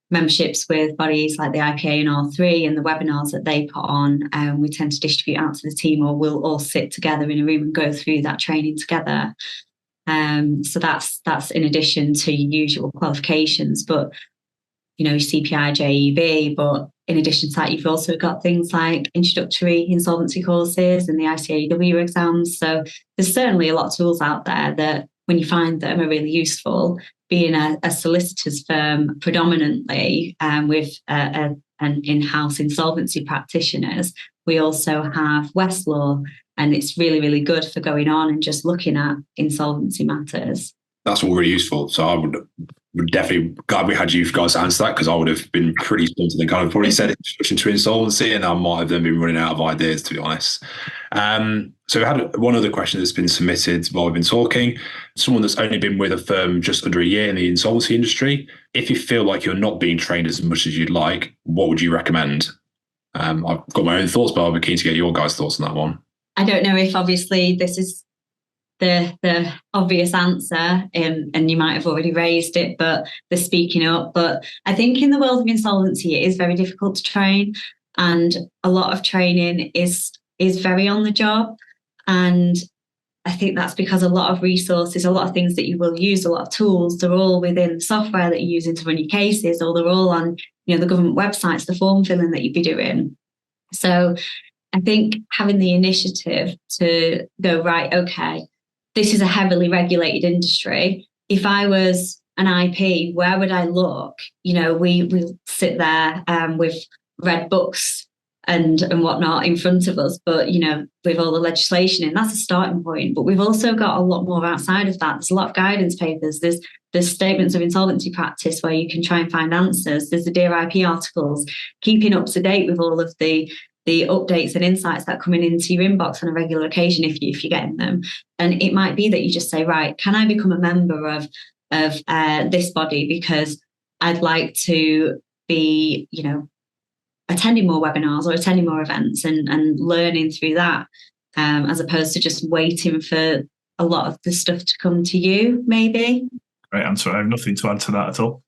Speaker 4: memberships with bodies like the IPA and R3 and the webinars that they put on, we tend to distribute out to the team, or we'll all sit together in a room and go through that training together. So that's in addition to your usual qualifications, but CPI, JEB, but in addition to that, you've also got things like introductory insolvency courses and the ICAEW exams. So there's certainly a lot of tools out there that, when you find them, are really useful. Being a solicitor's firm predominantly, with an in-house insolvency practitioners, we also have Westlaw, and it's really, really good for going on and just looking at insolvency matters.
Speaker 1: That's all really useful. So I would definitely glad we had you guys answer that, because I would have been pretty stumped and kind of probably said introduction to insolvency, and I might have then been running out of ideas, to be honest. So we had one other question that's been submitted while we've been talking. Someone that's only been with a firm just under a year in the insolvency industry. If you feel like you're not being trained as much as you'd like, what would you recommend? I've got my own thoughts, but I'll be keen to get your guys' thoughts on that one.
Speaker 4: I don't know if obviously this is the obvious answer, and you might have already raised it, but the speaking up. But I think in the world of insolvency, it is very difficult to train, and a lot of training is very on the job. And I think that's because a lot of resources, a lot of things that you will use, a lot of tools, they're all within the software that you're using to run your cases, or they're all on, the government websites, the form filling that you'd be doing. So I think having the initiative to go, right, okay, this is a heavily regulated industry. If I was an IP, where would I look? We sit there with read books and whatnot in front of us, but with all the legislation, and that's a starting point. But we've also got a lot more outside of that. There's a lot of guidance papers. There's statements of insolvency practice where you can try and find answers. There's the Dear IP articles, keeping up to date with all of the updates and insights that are coming into your inbox on a regular occasion if you're getting them. And it might be that you just say, right, can I become a member of this body because I'd like to be, attending more webinars or attending more events and learning through that, as opposed to just waiting for a lot of the stuff to come to you, maybe.
Speaker 3: Great answer. I have nothing to add to that at all.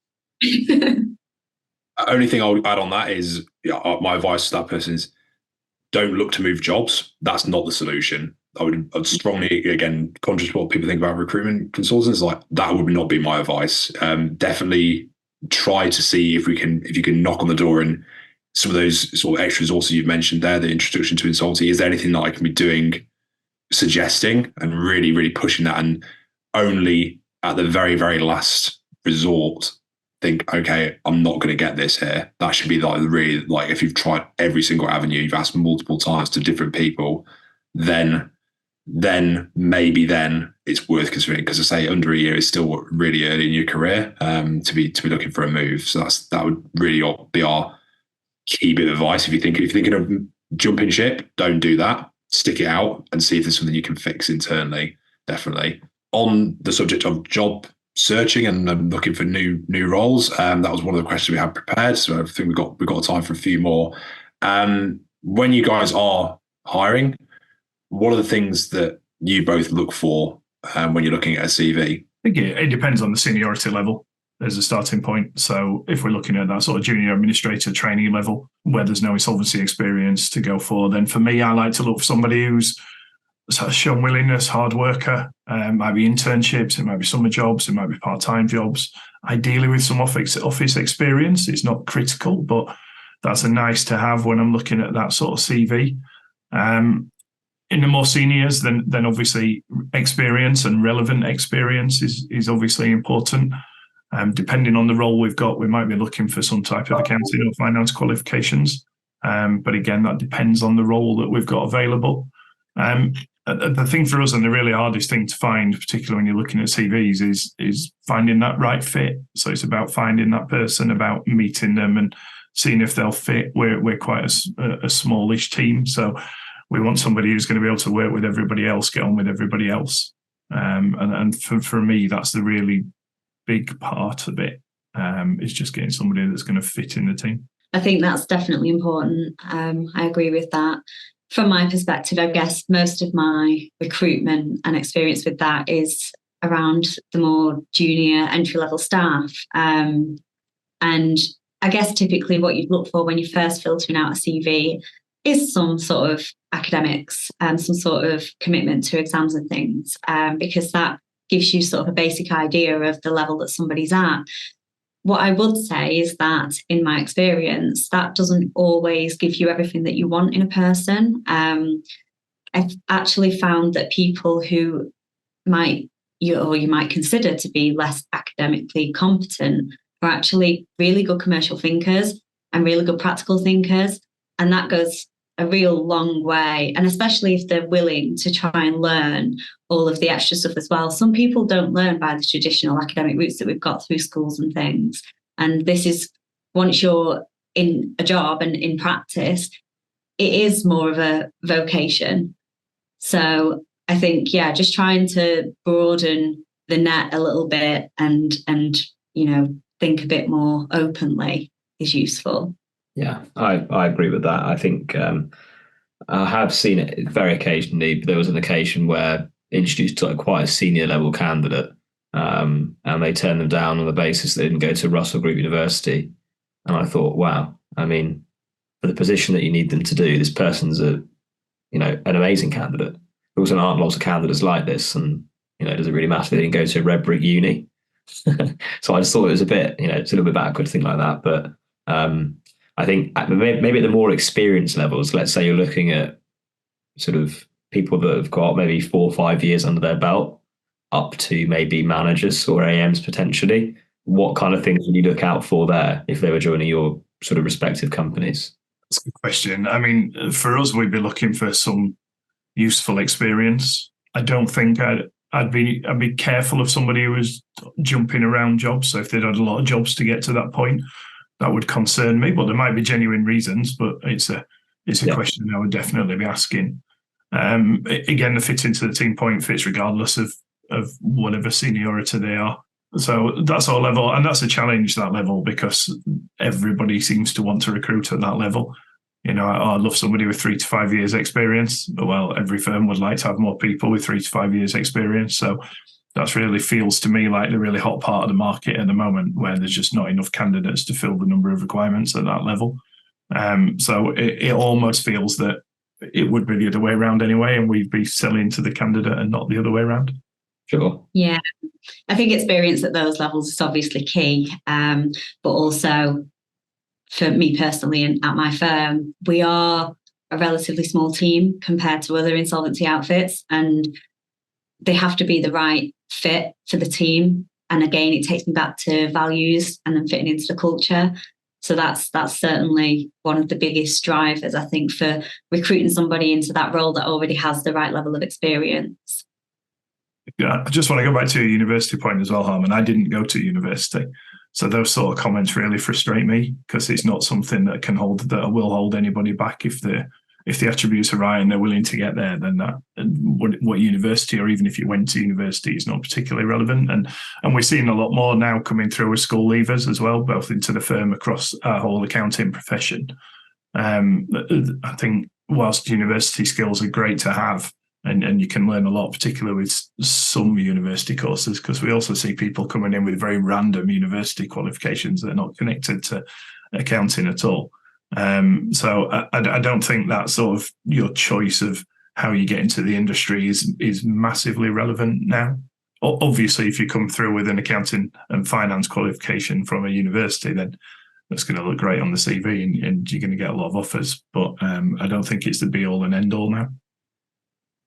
Speaker 1: Only thing I'll add on that is my advice to that person is don't look to move jobs. That's not the solution. I'd strongly, again, conscious of what people think about recruitment consultants, like that would not be my advice. Definitely try to see if you can knock on the door and some of those sort of extra resources you've mentioned there, the introduction to insolvency, is there anything that I can be doing, suggesting, and really, really pushing that, and only at the very, very last resort think, okay, I'm not going to get this here. That should be really if you've tried every single avenue, you've asked multiple times to different people, then maybe it's worth considering, because I say under a year is still really early in your career to be looking for a move. So that would really be our key bit of advice. If you're thinking of jumping ship, don't do that. Stick it out and see if there's something you can fix internally. Definitely. On the subject of job searching and looking for new roles, that was one of the questions we had prepared. So I think we've got time for a few more. When you guys are hiring, what are the things that you both look for when you're looking at a CV?
Speaker 3: I think it depends on the seniority level as a starting point. So if we're looking at that sort of junior administrator trainee level where there's no insolvency experience to go for, then for me, I like to look for somebody who's shown willingness, hard worker. Might be internships, it might be summer jobs, it might be part-time jobs, ideally with some office experience. It's not critical, but that's a nice to have when I'm looking at that sort of CV. In the more seniors, then obviously experience and relevant experience is obviously important. Depending on the role we've got, we might be looking for some type of accounting or finance qualifications. But again, that depends on the role that we've got available. The thing for us, and the really hardest thing to find, particularly when you're looking at CVs, is finding that right fit. So it's about finding that person, about meeting them and seeing if they'll fit. We're quite a smallish team, so we want somebody who's going to be able to work with everybody else, get on with everybody else. And for me, that's the really big part of it, is just getting somebody that's going to fit in the team.
Speaker 4: I think that's definitely important. I agree with that. From my perspective, I guess most of my recruitment and experience with that is around the more junior entry-level staff. And I guess typically what you'd look for when you're first filtering out a CV is some sort of academics, some sort of commitment to exams and things, because that gives you sort of a basic idea of the level that somebody's at. What I would say is that in my experience, that doesn't always give you everything that you want in a person. I've actually found that people who you might consider to be less academically competent are actually really good commercial thinkers and really good practical thinkers. And that goes a real long way. And especially if they're willing to try and learn all of the extra stuff as well. Some people don't learn by the traditional academic routes that we've got through schools and things. And this is, once you're in a job and in practice, it is more of a vocation. So I think, just trying to broaden the net a little bit and think a bit more openly is useful.
Speaker 2: Yeah, I agree with that. I think I have seen it very occasionally, but there was an occasion where introduced to like quite a senior level candidate, and they turned them down on the basis they didn't go to Russell Group University. And I thought, wow, I mean, for the position that you need them to do, this person's an amazing candidate. There also aren't lots of candidates like this, and does it really matter if they didn't go to a red brick uni? So I just thought it was a bit, it's a little bit backward to think like that. But I think maybe at the more experienced levels, let's say you're looking at sort of people that have got maybe 4 or 5 years under their belt, up to maybe managers or AMs potentially. What kind of things would you look out for there if they were joining your sort of respective companies?
Speaker 3: That's a good question. I mean, for us, we'd be looking for some useful experience. I don't think I'd be careful of somebody who was jumping around jobs. So if they'd had a lot of jobs to get to that point, that would concern me. But there might be genuine reasons. But it's a question I would definitely be asking. Again, the fit into the team point fits regardless of whatever seniority they are. So that's our level, and that's a challenge, that level, because everybody seems to want to recruit at that level. I love somebody with 3 to 5 years experience. Well, every firm would like to have more people with 3 to 5 years experience. So that's really feels to me like the really hot part of the market at the moment, where there's just not enough candidates to fill the number of requirements at that level. So it almost feels that it would be the other way around anyway, and we'd be selling to the candidate and not the other way around.
Speaker 2: Sure.
Speaker 4: Yeah, I think experience at those levels is obviously key, but also for me personally and at my firm, we are a relatively small team compared to other insolvency outfits, and they have to be the right fit for the team. And again, it takes me back to values and then fitting into the culture. So that's certainly one of the biggest drivers, I think, for recruiting somebody into that role that already has the right level of experience.
Speaker 3: Yeah, I just want to go back to your university point as well, Harman. I didn't go to university. So those sort of comments really frustrate me, because it's not something that will hold anybody back. If the attributes are right and they're willing to get there, then that what university, or even if you went to university, is not particularly relevant. And we're seeing a lot more now coming through with school leavers as well, both into the firm across our whole accounting profession. I think whilst university skills are great to have, and you can learn a lot, particularly with some university courses, because we also see people coming in with very random university qualifications that are not connected to accounting at all. So I don't think that sort of your choice of how you get into the industry is massively relevant now. Obviously, if you come through with an accounting and finance qualification from a university, then that's going to look great on the CV, and you're going to get a lot of offers. But I don't think it's the be all and end all now.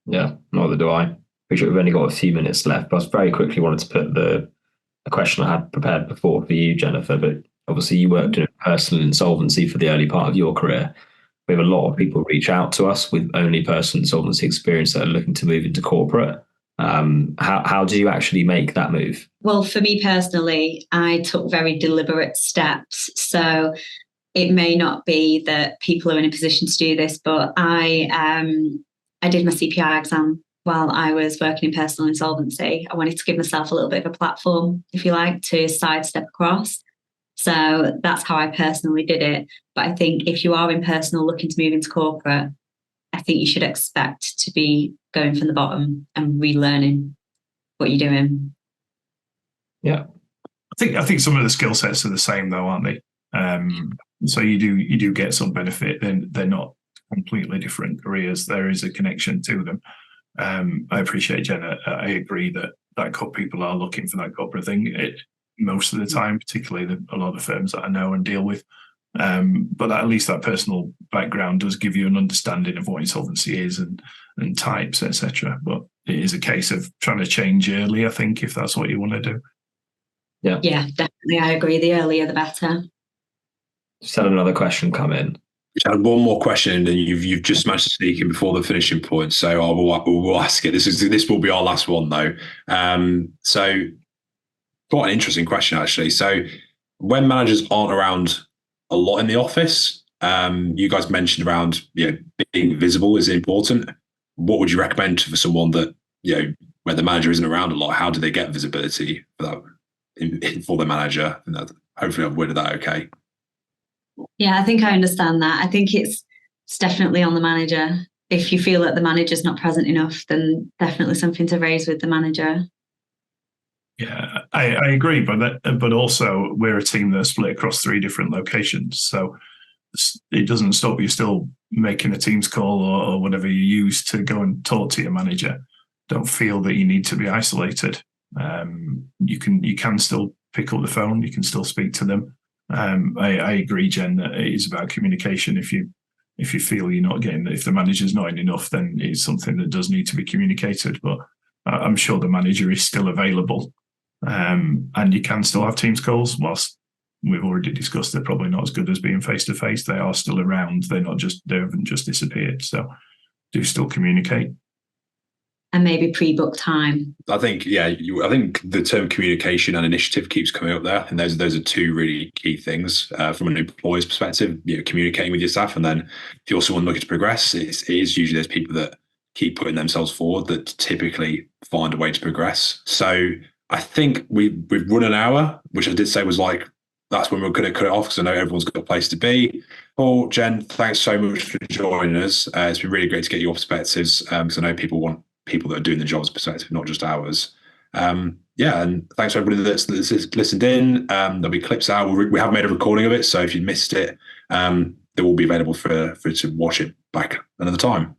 Speaker 2: Yeah, neither do I. Appreciate we've only got a few minutes left, but I very quickly wanted to put a question I had prepared before for you, Jennifer. But obviously, you worked in personal insolvency for the early part of your career. We have a lot of people reach out to us with only personal insolvency experience that are looking to move into corporate. How do you actually make that move?
Speaker 4: Well, for me personally, I took very deliberate steps. So it may not be that people are in a position to do this, but I did my CPI exam while I was working in personal insolvency. I wanted to give myself a little bit of a platform, if you like, to sidestep across. So that's how I personally did it. But I think if you are in personal looking to move into corporate, I think you should expect to be going from the bottom and relearning what you're doing.
Speaker 2: Yeah.
Speaker 3: I think some of the skill sets are the same though, aren't they? So you do get some benefit. Then they're not completely different careers. There is a connection to them. I appreciate Jenna. I agree that people are looking for that corporate thing most of the time, particularly a lot of firms that I know and deal with. But at least that personal background does give you an understanding of what insolvency is and types, etc. But it is a case of trying to change early, I think, if that's what you want to do.
Speaker 2: Yeah,
Speaker 4: definitely. I agree. The earlier, the better.
Speaker 2: Just had another question come in.
Speaker 1: We had one more question, and you've just managed to sneak in before the finishing point. So we'll ask it. This will be our last one, though. So quite an interesting question, actually. So when managers aren't around a lot in the office, you guys mentioned around being visible is important. What would you recommend for someone that where the manager isn't around a lot? How do they get visibility for that for the manager? And hopefully, I've worded that okay.
Speaker 4: Yeah, I think I understand that. I think it's definitely on the manager if you feel that the manager's not present enough, then definitely something to raise with the manager.
Speaker 3: Yeah, I agree, but also we're a team that's split across 3 different locations, so it doesn't stop you still making a Teams call or whatever you use to go and talk to your manager. Don't feel that you need to be isolated. You can still pick up the phone. You can still speak to them. I agree, Jen, that it is about communication. If you feel you're not getting, if the manager's not in enough, then it's something that does need to be communicated. But I'm sure the manager is still available, and you can still have Teams calls. Whilst we've already discussed they're probably not as good as being face to face, they are still around. They haven't just disappeared. So do still communicate.
Speaker 4: And maybe pre-book time.
Speaker 1: I think, I think the term communication and initiative keeps coming up there, and those are 2 really key things from an employer's perspective. Communicating with your staff, and then if you're someone looking to progress, it is usually those people that keep putting themselves forward that typically find a way to progress. So I think we've run an hour, which I did say was like, that's when we're going to cut it off, because I know everyone's got a place to be. Paul, Jen, thanks so much for joining us. It's been really great to get your perspectives, because I know people want people that are doing the job's perspective, not just ours. And thanks to everybody that's listened in. There'll be clips out. We have made a recording of it, so if you missed it, they will be available for to watch it back another time.